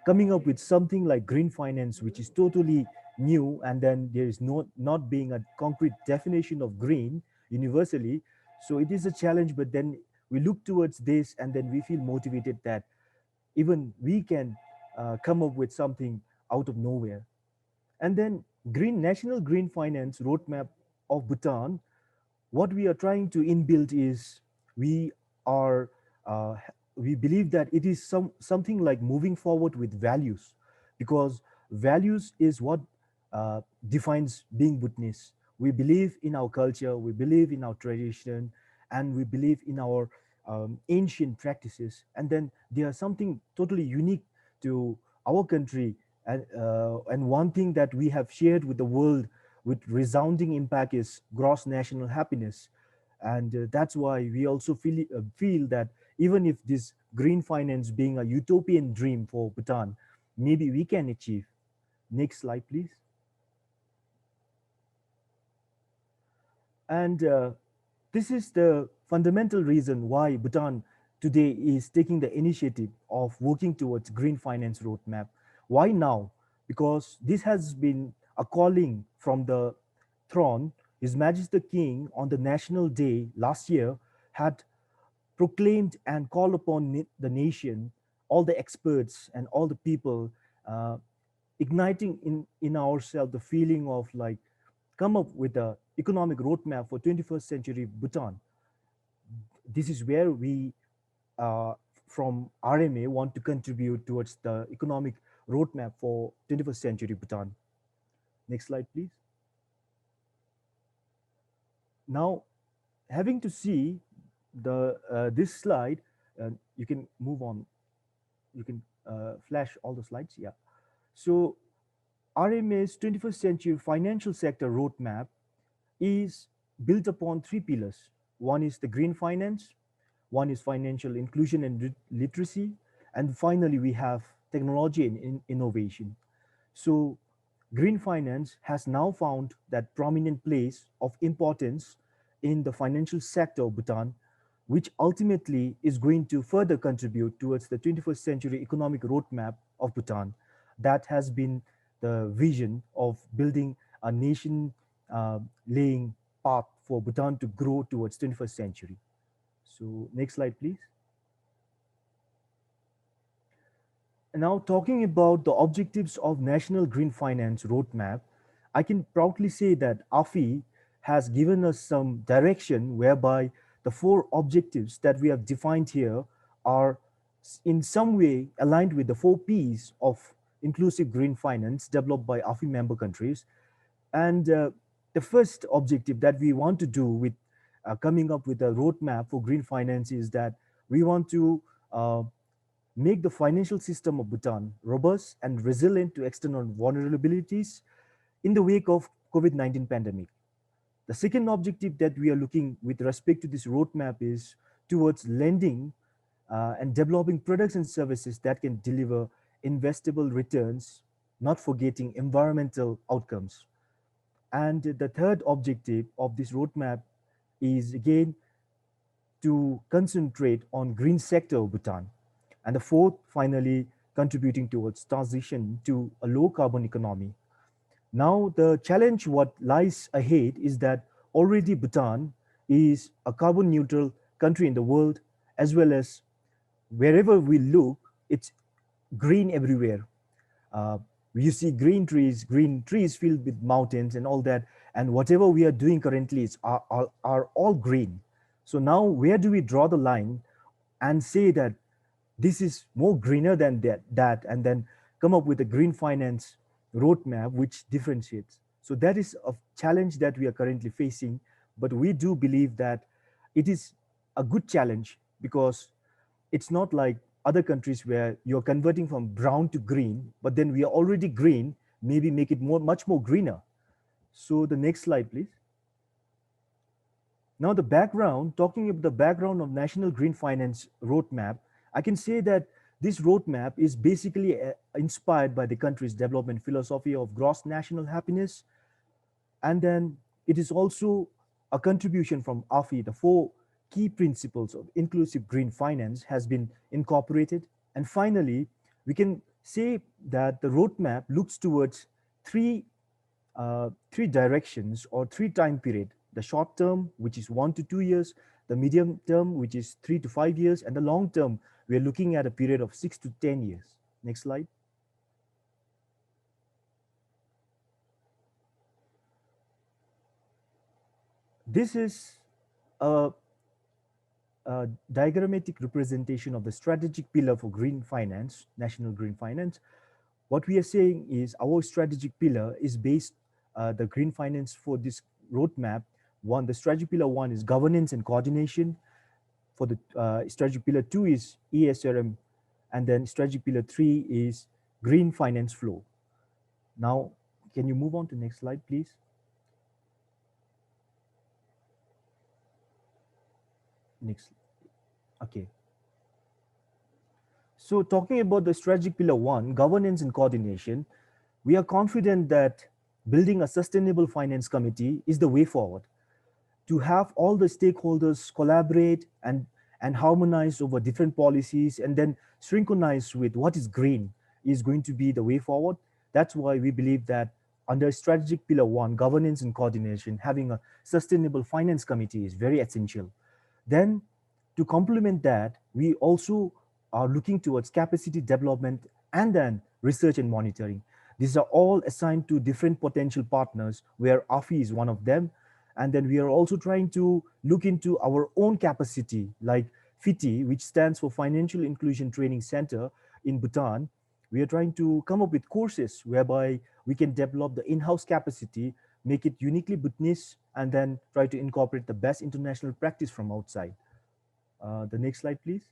coming up with something like green finance, which is totally new, and then there is not being a concrete definition of green universally. So it is a challenge, but then we look towards this and then we feel motivated that even we can come up with something out of nowhere. And then National Green Finance Roadmap of Bhutan, what we are trying to inbuild is we believe that it is something like moving forward with values, because values is what defines being Bhutanese. We believe in our culture, we believe in our tradition, and we believe in our ancient practices. And then there are something totally unique to our country. And one thing that we have shared with the world with resounding impact is gross national happiness. And that's why we also feel that even if this green finance being a utopian dream for Bhutan, maybe we can achieve. Next slide, please. And this is the fundamental reason why Bhutan today is taking the initiative of working towards green finance roadmap. Why now? Because this has been a calling from the throne. His Majesty the King on the National Day last year had proclaimed and called upon the nation, all the experts and all the people, igniting in ourselves the feeling of like, come up with an economic roadmap for 21st century Bhutan. this is where we from RMA want to contribute towards the economic roadmap for 21st century Bhutan. Next slide, please. Now, having to see the this slide, you can move on. You can flash all the slides. Yeah. So RMA's 21st century financial sector roadmap is built upon three pillars. One is the green finance, one is financial inclusion and literacy, and finally we have technology and innovation. So green finance has now found that prominent place of importance in the financial sector of Bhutan, which ultimately is going to further contribute towards the 21st century economic roadmap of Bhutan. That has been the vision of building a nation laying path for Bhutan to grow towards 21st century. So next slide, please. And now talking about the objectives of National Green Finance Roadmap, I can proudly say that AFI has given us some direction whereby the four objectives that we have defined here are in some way aligned with the 4 Ps of inclusive green finance developed by AFI member countries. And the first objective that we want to do with coming up with a roadmap for green finance is that we want to make the financial system of Bhutan robust and resilient to external vulnerabilities in the wake of COVID-19 pandemic. The second objective that we are looking with respect to this roadmap is towards lending and developing products and services that can deliver investable returns, not forgetting environmental outcomes. And the third objective of this roadmap is again to concentrate on green sector of Bhutan. And the fourth, finally, contributing towards transition to a low carbon economy. Now, the challenge what lies ahead is that already Bhutan is a carbon neutral country in the world, as well as wherever we look, it's green everywhere. You see green trees filled with mountains and all that. And whatever we are doing currently is are all green. So now where do we draw the line and say that this is more greener than that, and then come up with a green finance roadmap which differentiates? So that is a challenge that we are currently facing, but we do believe that it is a good challenge because it's not like other countries where you're converting from brown to green, but then we are already green, maybe make it much more greener. So the next slide, please. Now the background, talking about the background of National Green Finance Roadmap, I can say that this roadmap is basically inspired by the country's development philosophy of gross national happiness. And then it is also a contribution from AFI. The 4 key principles of inclusive green finance has been incorporated. And finally, we can say that the roadmap looks towards three directions or 3 time period: the short term, which is 1 to 2 years, the medium term, which is 3 to 5 years, and the long term, we are looking at a period of 6 to 10 years. Next slide. This is a diagrammatic representation of the strategic pillar for green finance, national green finance. What we are saying is our strategic pillar is based the green finance for this roadmap. The strategic pillar 1 is governance and coordination. For the strategic pillar 2 is ESRM, and then strategic pillar 3 is green finance flow. Now, can you move on to next slide, please? Next. Okay. So talking about the strategic pillar 1, governance and coordination, we are confident that building a sustainable finance committee is the way forward. To have all the stakeholders collaborate and harmonize over different policies and then synchronize with what is green is going to be the way forward. That's why we believe that under strategic pillar 1, governance and coordination, having a sustainable finance committee is very essential. Then to complement that, we also are looking towards capacity development and then research and monitoring. These are all assigned to different potential partners where AFI is one of them. And then we are also trying to look into our own capacity, like FITI, which stands for Financial Inclusion Training Center in Bhutan. We are trying to come up with courses whereby we can develop the in-house capacity, make it uniquely Bhutanese, and then try to incorporate the best international practice from outside. The next slide, please.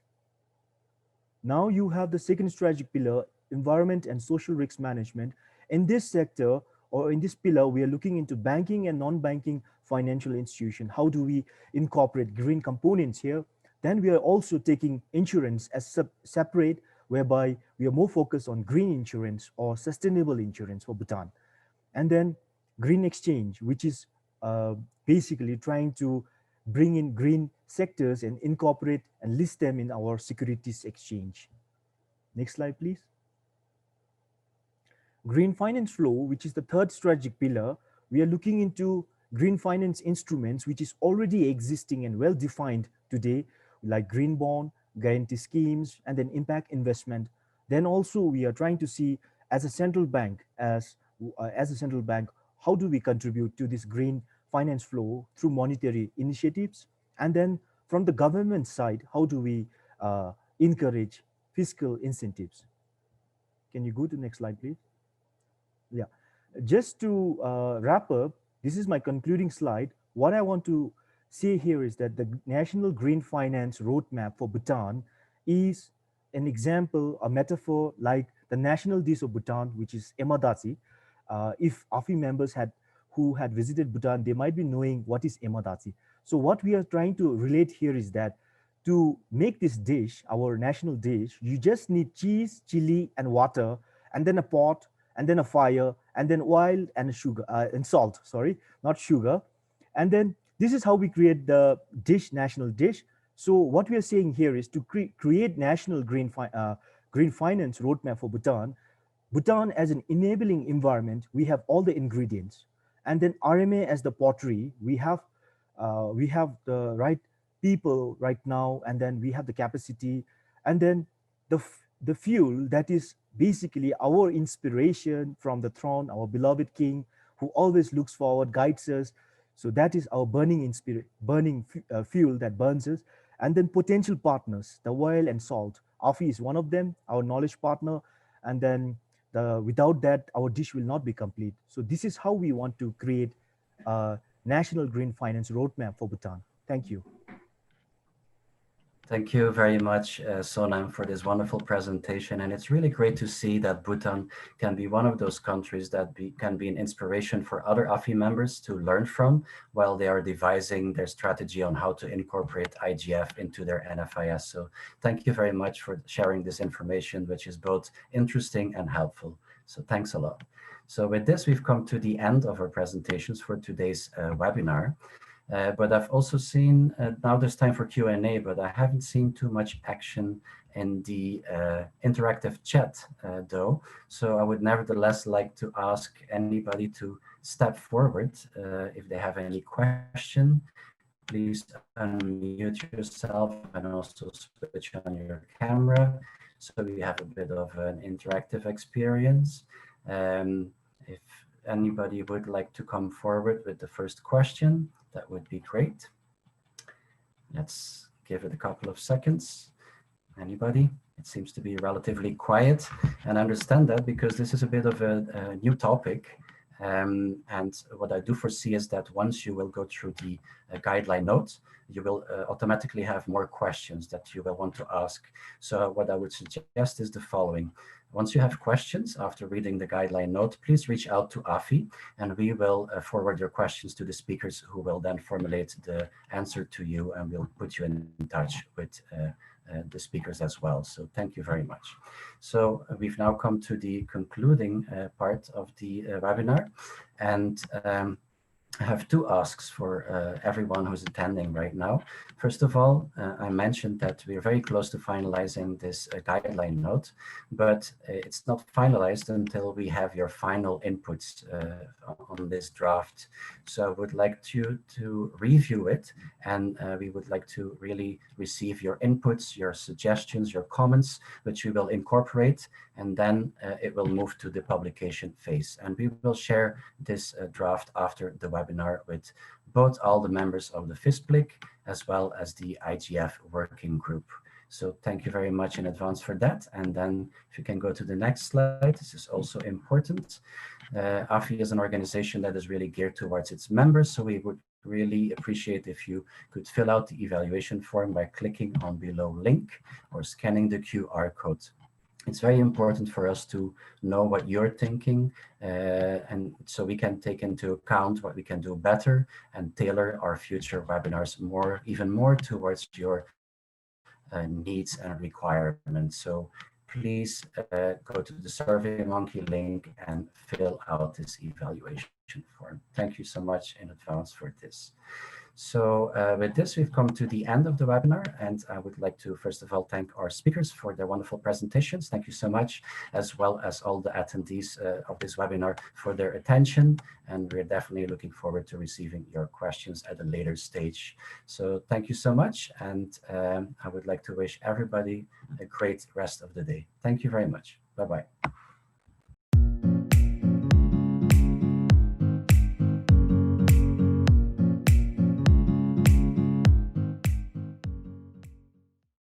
Now you have the second strategic pillar, environment and social risk management. In this sector, or in this pillar, we are looking into banking and non-banking financial institution. How do we incorporate green components here? Then we are also taking insurance as separate, whereby we are more focused on green insurance or sustainable insurance for Bhutan. And then green exchange, which is basically trying to bring in green sectors and incorporate and list them in our securities exchange. Next slide, please. Green finance flow, which is the third strategic pillar, we are looking into green finance instruments, which is already existing and well defined today, like green bond, guarantee schemes, and then impact investment. Then also we are trying to see as a central bank, how do we contribute to this green finance flow through monetary initiatives? And then from the government side, how do we encourage fiscal incentives? Can you go to the next slide, please? Yeah, just to wrap up, this is my concluding slide. What I want to say here is that the National Green Finance Roadmap for Bhutan is an example, a metaphor like the national dish of Bhutan, which is emadasi. If AFI members who had visited Bhutan, they might be knowing what is emadasi. So what we are trying to relate here is that to make this dish, our national dish, you just need cheese, chili, and water, and then a pot, and then a fire, and then oil and sugar, and salt, sorry, not sugar. And then this is how we create the dish, national dish. So what we are saying here is to create national green finance roadmap for Bhutan. Bhutan as an enabling environment, we have all the ingredients. And then RMA as the pottery, we have the right people right now, and then we have the capacity. And then the fuel that is basically our inspiration from the throne, our beloved king, who always looks forward, guides us. So that is our burning fuel that burns us. And then potential partners, the oil and salt. AFI is one of them, our knowledge partner. And then without that, our dish will not be complete. So this is how we want to create a national green finance roadmap for Bhutan. Thank you. Thank you very much, Sonam, for this wonderful presentation. And it's really great to see that Bhutan can be one of those countries that can be an inspiration for other AFI members to learn from while they are devising their strategy on how to incorporate IGF into their NFIS. So thank you very much for sharing this information, which is both interesting and helpful. So thanks a lot. So with this, we've come to the end of our presentations for today's webinar. But I've also seen, now there's time for Q&A, but I haven't seen too much action in the interactive chat though. So I would nevertheless like to ask anybody to step forward if they have any question. Please unmute yourself and also switch on your camera so we have a bit of an interactive experience. If anybody would like to come forward with the first question, that would be great. Let's give it a couple of seconds. Anybody? It seems to be relatively quiet, and I understand that because this is a bit of a new topic. And what I do foresee is that once you will go through the guideline notes, you will automatically have more questions that you will want to ask. So what I would suggest is the following. Once you have questions after reading the guideline note, please reach out to AFI and we will forward your questions to the speakers who will then formulate the answer to you, and we'll put you in touch with the speakers as well. So thank you very much. So we've now come to the concluding part of the webinar, and I have two asks for everyone who's attending right now. First of all, I mentioned that we're very close to finalizing this guideline note, but it's not finalized until we have your final inputs on this draft. So I would like you to review it, and we would like to really receive your inputs, your suggestions, your comments, which we will incorporate, and then it will move to the publication phase. And we will share this draft after the webinar webinar with both all the members of the FISPLG as well as the IGF working group. So thank you very much in advance for that. And then if you can go to the next slide, this is also important. AFI is an organization that is really geared towards its members. So we would really appreciate if you could fill out the evaluation form by clicking on below link or scanning the QR code. It's very important for us to know what you're thinking, and so we can take into account what we can do better and tailor our future webinars even more towards your needs and requirements. So please go to the SurveyMonkey link and fill out this evaluation form. Thank you so much in advance for this. So with this, we've come to the end of the webinar, and I would like to first of all thank our speakers for their wonderful presentations. Thank you so much, as well as all the attendees of this webinar for their attention. And we're definitely looking forward to receiving your questions at a later stage. So thank you so much, and I would like to wish everybody a great rest of the day. Thank you very much. Bye-bye.